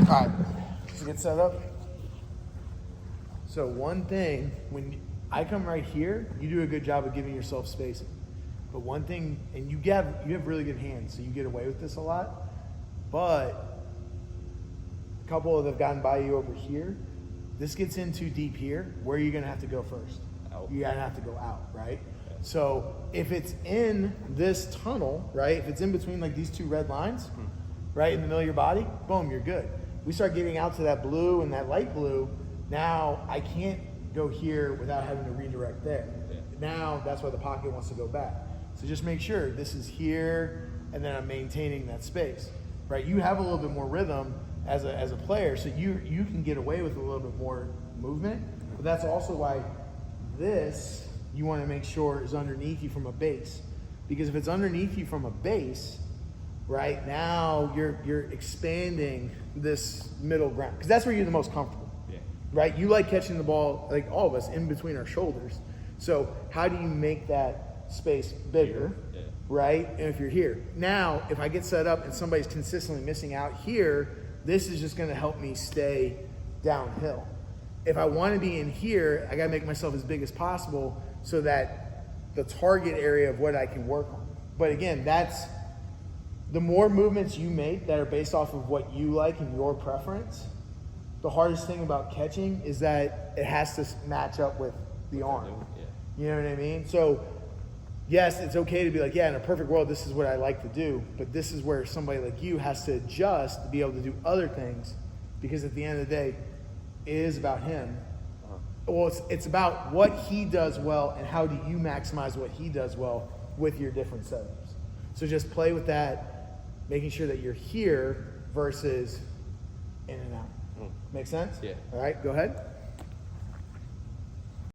All right, so get set up. So one thing, when I come right here, you do a good job of giving yourself spacing. But one thing, and you have really good hands, so you get away with this a lot. But a couple that have gotten by you over here, this gets in too deep here. Where are you gonna have to go first? Out. You're gonna have to go out, right? Okay. So if it's in this tunnel, right? If it's in between like these two red lines, right in the middle of your body, boom, you're good. We start getting out to that blue and that light blue. Now I can't go here without having to redirect there. Yeah. Now that's why the pocket wants to go back. So just make sure this is here, and then I'm maintaining that space, right? You have a little bit more rhythm as a player, so you can get away with a little bit more movement. But that's also why this you want to make sure is underneath you from a base, because if it's underneath you from a base, right now you're expanding this middle ground, because that's where you're the most comfortable. Yeah. Right? You like catching the ball, like all of us, in between our shoulders. So how do you make that space bigger? Yeah. Right? And if you're here now, if I get set up and somebody's consistently missing out here, this is just going to help me stay downhill. If I want to be in here, I got to make myself as big as possible so that the target area of what I can work on. But again, that's the more movements you make that are based off of what you like and your preference. The hardest thing about catching is that it has to match up with the arm. Yeah. You know what I mean? So yes, it's okay to be like, yeah, in a perfect world, this is what I like to do. But this is where somebody like you has to adjust to be able to do other things, because at the end of the day, it is about him. Well, it's about what he does well and how do you maximize what he does well with your different setups. So just play with that, making sure that you're here versus in and out. Make sense? Yeah. All right, go ahead.